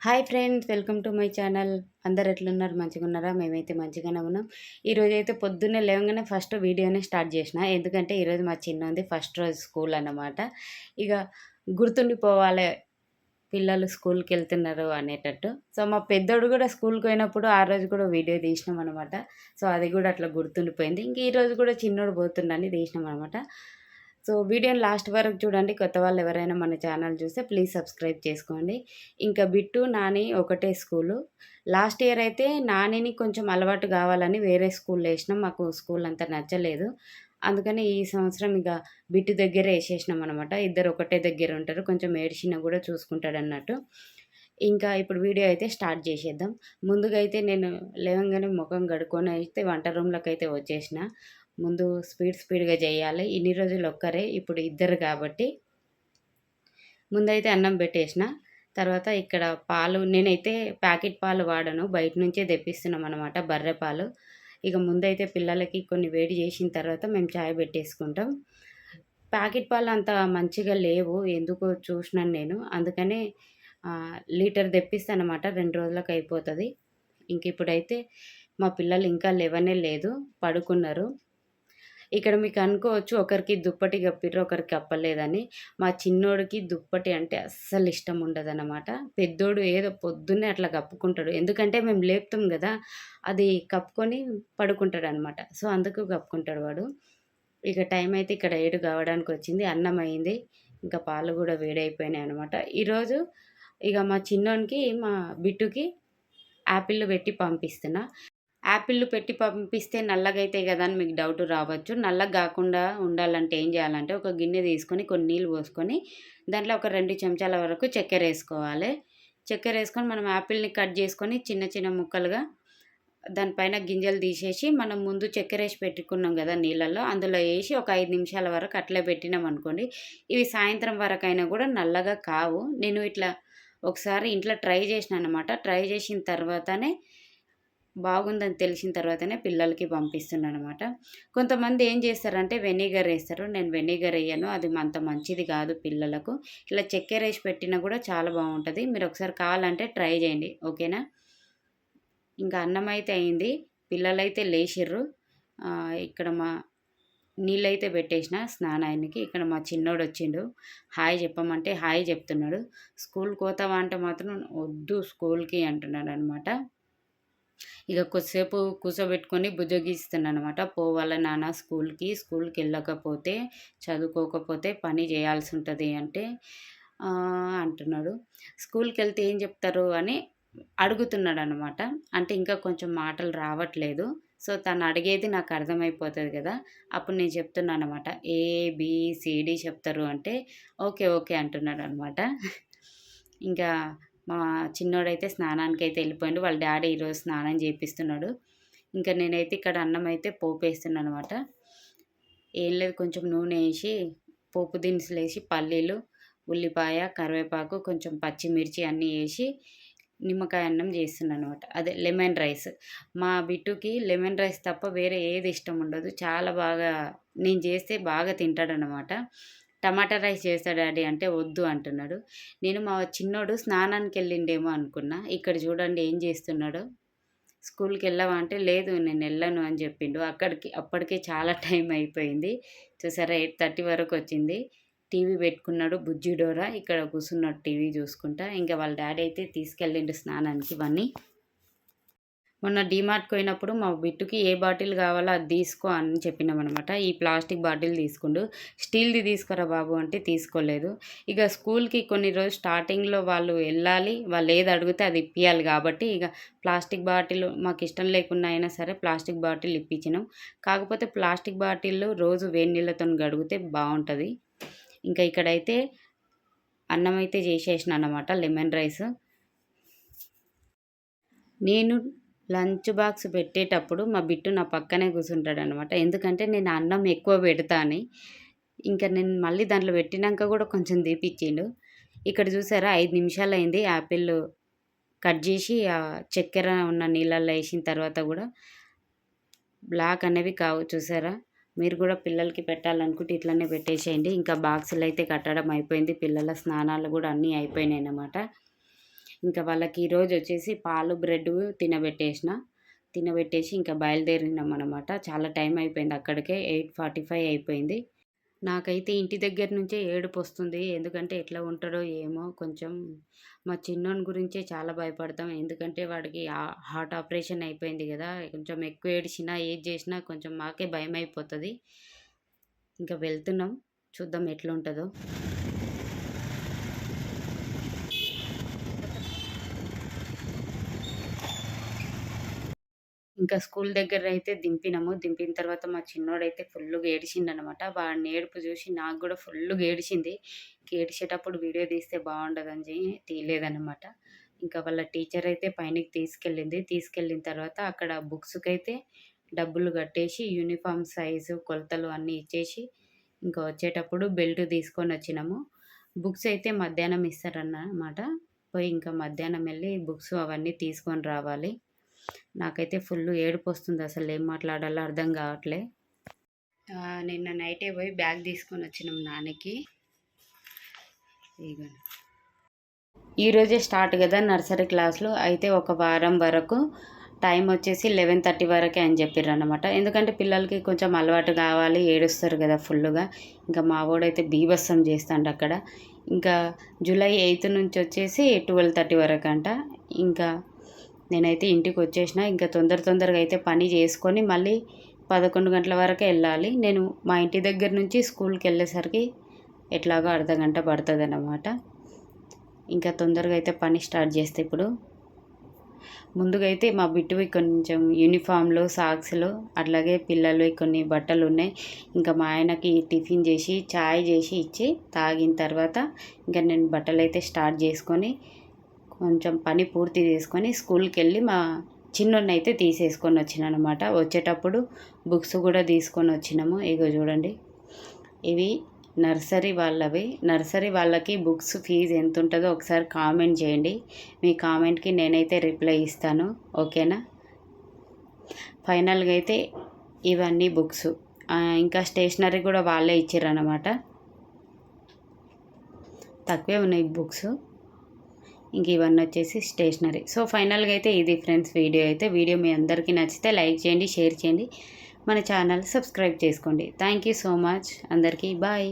Hi friends, welcome to my channel. అందరు ఎట్లున్నారు? మంచిగున్నారా? మేమైతే మంచిగానే ఉన్నాం. ఈరోజైతే పొద్దున్నే లేవగానే ఫస్ట్ వీడియోనే స్టార్ట్ చేసిన. ఎందుకంటే ఈరోజు మా చిన్నోంది ఫస్ట్ రోజు స్కూల్ అన్నమాట. ఇక గుర్తుండిపోవాలి పిల్లలు స్కూల్‌కెళ్తున్నారు అనేటట్టు. సో, మా పెద్దోడు కూడా స్కూల్‌కి పోయినప్పుడు ఆ రోజు కూడా వీడియో తీసినాం అనమాట. సో, అది కూడా అట్లా గుర్తుండిపోయింది. ఇంక ఈరోజు కూడా చిన్నోడు పోతుండని తీసినాం అనమాట. సో, వీడియోని లాస్ట్ వరకు చూడండి. కొత్త వాళ్ళు ఎవరైనా మన ఛానల్ చూస్తే ప్లీజ్ సబ్స్క్రైబ్ చేసుకోండి. ఇంకా బిట్టు, నాని ఒకటే స్కూలు. లాస్ట్ ఇయర్ అయితే నానిని కొంచెం అలవాటు కావాలని వేరే స్కూల్‌లో ఏసినాం. మాకు స్కూల్ అంత నచ్చలేదు. అందుకని ఈ సంవత్సరం ఇక బిట్టు దగ్గరే ఏసేసినామనమాట. ఇద్దరు ఒకటే దగ్గర ఉంటారు. కొంచెం ఏడిచినా కూడా చూసుకుంటాడన్నట్టు. ఇంకా ఇప్పుడు వీడియో అయితే స్టార్ట్ చేసేద్దాం. ముందుగా అయితే నేను లేవంగానే మొఖం కడుక్కొని అయితే వంట రూమ్‌లోకైతే వచ్చేసిన. ముందు స్పీడ్‌గా చేయాలి. ఇన్ని రోజులు ఒక్కరే, ఇప్పుడు ఇద్దరు కాబట్టి ముందైతే అన్నం పెట్టేసిన. తర్వాత ఇక్కడ పాలు నేనైతే ప్యాకెట్ పాలు వాడను. బయట నుంచే తెప్పిస్తున్నామనమాట, బర్రె పాలు. ఇక ముందైతే పిల్లలకి కొన్ని వేడి చేసిన తర్వాత మేము చాయ్ పెట్టేసుకుంటాం. ప్యాకెట్ పాలు అంత మంచిగా లేవు. ఎందుకో చూసినాను నేను. అందుకనే లీటర్ తెప్పిస్తానమాట. 2 రోజులకు అయిపోతది. ఇంక ఇప్పుడైతే మా పిల్లలు ఇంకా లేవనే లేదు, పడుకున్నారు. ఇక్కడ మీకు అనుకోవచ్చు ఒకరికి దుప్పటి కప్పిర్రు, ఒకరికి కప్పలేదని. మా చిన్నోడికి దుప్పటి అంటే అస్సలు ఇష్టం ఉండదనమాట. పెద్దోడు ఏదో పొద్దున్నే అట్లా కప్పుకుంటాడు. ఎందుకంటే మేము లేపుతాం గదా! అది కప్పుకొని పడుకుంటాడనమాట. సో, అందుకు కప్పుకుంటాడు వాడు. ఇక టైం అయితే ఇక్కడ 7 కావడానికొచ్చింది. అన్నం అయింది. ఇంకా పాలు గూడా వేడైపోయినాయనమాట. ఈరోజు ఇగ మా చిన్నోనికి, మా బిట్టుకి యాపిల్లు పెట్టి పంపిస్తున్నా. యాపిల్లు పెట్టి పంపిస్తే నల్లగైతాయి గదా అని మీకు డౌట్ రావచ్చు. నల్లగా గాకుండా ఉండాలంటే ఏం జేయాలంటే, ఒక గిన్నె తీసుకొని కొన్ని నీళ్ళు పోసుకొని, దాంట్లో ఒక 2 చెంచాల వరకు చక్కెరేసుకోవాలి. చక్కెరేసుకొని మనం యాపిల్‌ని కట్ చేసుకొని చిన్న చిన్న ముక్కలుగా దానిపైన గింజలు తీసేసి, మనం ముందు చక్కెరేసి పెట్టుకున్నాం గదా నీళ్ళల్లో, అందులో ఏసి ఒక 5 నిమిషాల వరకు అట్లే పెట్టినామనుకోండి, ఇవి సాయంత్రం వరకైనా గూడా నల్లగా కావు. నేను ఇట్లా ఒకసారి ఇంట్లో ట్రై చేసినాననమాట. ట్రై చేసిన తర్వాతనే బాగుందని తెలిసిన తర్వాతనే పిల్లలకి పంపిస్తున్నాననమాట. కొంతమంది ఏం చేస్తారంటే వెనిగర్ ఏస్తారు. నేను వెనిగర్ ఎయ్యను. అది అంత మంచిది కాదు పిల్లలకు. ఇలా చక్కెరేసి పెట్టినా కూడా చాలా బావుంటది. మీరు ఒకసారి కావాలంటే ట్రై చేయండి. ఓకేనా? ఇంకా అన్నమైతే అయింది. పిల్లలైతే లేచిర్రు. ఇక్కడ నీళ్ళైతే పెట్టేసిన స్నానానికి. ఇక్కడ మా చిన్నోడొచ్చిండు. హాయ్ చెప్పమంటే హాయ్ చెప్తున్నాడు. స్కూల్‌కి పోతావా అంటే మాత్రం వద్దు స్కూల్‌కి అంటున్నాడనమాట. ఇక కొద్దిసేపు కూర్చోబెట్టుకొని బుజ్జగిస్తున్నానమాట. పోవాలా నాన్న స్కూల్‌కి, స్కూల్‌కెళ్ళకపోతే, చదువుకోకపోతే పని చేయాల్సి ఉంటది అంటే అంటున్నాడు. స్కూల్‌కెళ్తే ఏం చెప్తారు అని అడుగుతున్నాడనమాట. అంటే ఇంకా కొంచెం మాటలు రావట్లేదు. సో, తను అడిగేది నాకు అర్థమైపోతది కదా! అప్పుడు నేను చెప్తున్నాననమాట. ఏ, బీ, సి, డి చెప్తారు అంటే, ఓకే. ఓకే అంటున్నాడనమాట. ఇంకా మా చిన్నోడైతే స్నానానికైతే ఎళ్ళిపోయిండు. వాళ్ళ డ్యాడీ ఈరోజు స్నానం చేపిస్తున్నాడు. ఇంకా నేనైతే ఇక్కడ అన్నం అయితే పోపేస్తున్నాననమాట. ఏం లేదు, కొంచెం నూనె ఏసి, పోపు దినుసులేసి, పల్లీలు, ఉల్లిపాయ, కరివేపాకు, కొంచెం పచ్చిమిర్చి అన్నీ ఏసి, నిమ్మకాయ అన్నం చేస్తున్నాననమాట. అదే లెమన్ రైస్. మా బిట్టుకి లెమన్ రైస్ తప్ప వేరే ఏది ఇష్టం ఉండదు. చాలా బాగా నేను చేస్తే బాగా తింటాడనమాట. టమాటా రైస్ చేస్తా డాడీ అంటే వద్దు అంటున్నాడు. నేను మా చిన్నోడు స్నానానికెళ్ళిండేమో అనుకున్నా. ఇక్కడ చూడండి ఏం చేస్తున్నాడో. స్కూల్‌కెళ్ళావా అంటే, లేదు నేనెళ్ళను అని చెప్పిండు. అప్పటికే చాలా టైం అయిపోయింది. చూసారా 8:30 వరకొచ్చింది. టీవీ పెట్టుకున్నాడు బుజ్జి డోరా. ఇక్కడ కూసున్నాడు టీవీ చూసుకుంటా. ఇంక వాళ్ళ డ్యాడీ అయితే తీసుకెళ్ళిండు స్నానానికి వాడిని. మొన్న డీమార్ట్‌కి పోయినప్పుడు మా బిట్టుకి ఏ బాటిల్ కావాలో అది తీసుకో అని చెప్పినామనమాట. ఈ ప్లాస్టిక్ బాటిల్ తీసుకుండు. స్టీల్‌ది తీసుకురా బాబు అంటే తీసుకోలేదు. ఇక స్కూల్‌కి కొన్ని రోజులు స్టార్టింగ్‌లో వాళ్ళు వెళ్ళాలి. వాళ్ళు ఏది అడిగితే అది ఇప్పియాలి కాబట్టి ఇక ప్లాస్టిక్ బాటిల్ మాకిష్టం లేకున్నా అయినా సరే ప్లాస్టిక్ బాటిల్ ఇప్పించినాం. కాకపోతే ప్లాస్టిక్ బాటిల్లు రోజు వేడి నీళ్ళతోని కడిగితే బావుంటది. ఇంకా ఇక్కడైతే అన్నమైతే చేసేసినాననమాట, లెమన్ రైస్. నేను లంచ్ బాక్స్ పెట్టేటప్పుడు మా బిట్టు నా పక్కనే కూర్చుంటాడనమాట. ఎందుకంటే నేను అన్నం ఎక్కువ పెడతా అని. ఇంకా నేను మళ్ళీ దాంట్లో పెట్టినంక కూడా కొంచెం తీపిచ్చిండు. ఇక్కడ చూసారా 5 నిమిషాలయింది యాపిల్ కట్ చేసి చక్కెర ఉన్న నీళ్ళల్లో ఏసిన తర్వాత కూడా బ్లాక్ అనేవి కావు చూసారా? మీరు కూడా పిల్లలకి పెట్టాలనుకుంటే ఇట్లనే పెట్టేసేయండి. ఇంకా బాక్సులైతే కట్టడం అయిపోయింది. పిల్లల స్నానాలు కూడా అన్నీ అయిపోయినాయన్నమాట. ఇంకా వాళ్ళకి ఈరోజు వచ్చేసి పాలు బ్రెడ్ తినబెట్టేసి ఇంకా బయలుదేరినాం అనమాట. చాలా టైం అయిపోయింది, అక్కడికే 8:45 అయిపోయింది. నాకైతే ఇంటి దగ్గర నుంచే ఏడుపొస్తుంది. ఎందుకంటే ఎట్లా ఉంటాడో ఏమో! కొంచెం మా చిన్నోని గురించే చాలా భయపడతాం. ఎందుకంటే వాడికి హార్ట్ ఆపరేషన్ అయిపోయింది గదా! కొంచెం ఎక్కువ ఏడిచినా, ఏది చేసినా కొంచెం మాకే భయమైపోతది. ఇంకా వెళ్తున్నాం. చూద్దాం ఎట్లుంటదో. ఇంకా స్కూల్ దగ్గరైతే దింపినాము. దింపిన తర్వాత మా చిన్నోడైతే ఫుల్లుగా ఏడిచిండనమాట. వాడిని ఏడుపు చూసి నాకు గూడా ఫుల్లుగా ఏడిచింది. ఏడిచేటప్పుడు వీడియో తీస్తే బావుండదని తీయలేదనమాట. ఇంకా వాళ్ళ టీచర్ అయితే పైనకి తీసుకెళ్ళింది. తీసుకెళ్ళిన తర్వాత అక్కడ బుక్స్‌కైతే డబ్బులు కట్టేసి, యూనిఫార్మ్ సైజు, కొలతలు అన్నీ ఇచ్చేసి, ఇంకా వచ్చేటప్పుడు బెల్ట్ తీసుకొనొచ్చినాము. బుక్స్ అయితే మధ్యాహ్నం ఇస్తారన్నమాట. పోయి ఇంకా మధ్యాహ్నం ఎళ్లి బుక్స్ అవన్నీ తీసుకొని రావాలి. నాకైతే ఫుల్లు ఏడుపొస్తుంది. అసలేం మాట్లాడాలో అర్థం గావట్లే. నిన్న నైటే పోయి బ్యాగ్ తీసుకొనొచ్చినాం నాన్నకి. ఇగోండి. ఈరోజే స్టార్ట్ గదా నర్సరీ క్లాసులు. అయితే ఒక వారం వరకు టైం వచ్చేసి 11:30 వరకే అని చెప్పిర్రనమాట. ఎందుకంటే పిల్లలకి కొంచెం అలవాటు కావాలి, ఏడుస్తారు గదా ఫుల్లుగా. ఇంకా మా వోడైతే బీభత్సం చేస్తాండక్కడ. ఇంకా జూలై 8 నుంచి వచ్చేసి 12:30 వరకంట. ఇంకా నేనైతే ఇంటికొచ్చేసిన. ఇంకా తొందరగా అయితే పని చేసుకొని మళ్ళీ 11 గంటల వరకే ఎళ్ళాలి. నేను మా ఇంటి దగ్గర నుంచి స్కూల్‌కెళ్ళేసరికి ఎట్లాగో అర్ధగంట పడతదనమాట. ఇంకా తొందరగా అయితే పని స్టార్ట్ చేస్తా ఇప్పుడు. ముందుగా అయితే మా బిట్టువి కొంచెం యూనిఫామ్‌లు, సాక్స్‌లు అట్లాగే పిల్లలవి కొన్ని బట్టలున్నాయి. ఇంకా మా ఆయనకి టిఫిన్ చేసి, చాయ్ చేసి ఇచ్చి తాగిన తర్వాత ఇంకా నేను బట్టలైతే స్టార్ట్ చేసుకొని కొంచెం పని పూర్తి చేసుకొని స్కూల్‌కెళ్ళి మా చిన్నోడినైతే తీసేసుకొని వచ్చినాననమాట. వచ్చేటప్పుడు బుక్స్ కూడా తీసుకొని వచ్చినాము. ఇగో చూడండి, ఇవి నర్సరీ వాళ్ళవి. నర్సరీ వాళ్ళకి బుక్స్ ఫీజు ఎంతుంటదో ఒకసారి కామెంట్ చేయండి. మీ కామెంట్‌కి నేనైతే రిప్లై ఇస్తాను. ఓకేనా? ఫైనల్‌గా అయితే ఇవన్నీ బుక్స్. ఇంకా స్టేషనరీ కూడా వాళ్ళే ఇచ్చిర్రనమాట. తక్కువే ఉన్నాయి బుక్స్. ఇంక ఇవన్నీ వచ్చేసి స్టేషనరీ. సో ఫైనల్‌గా అయితే ఇది ఫ్రెండ్స్ వీడియో మీ అందరికీ నచ్చితే లైక్ చేయండి, షేర్ చేయండి, మన ఛానల్ సబ్స్క్రైబ్ చేసుకోండి. Thank you so much. అందరికీ బాయ్.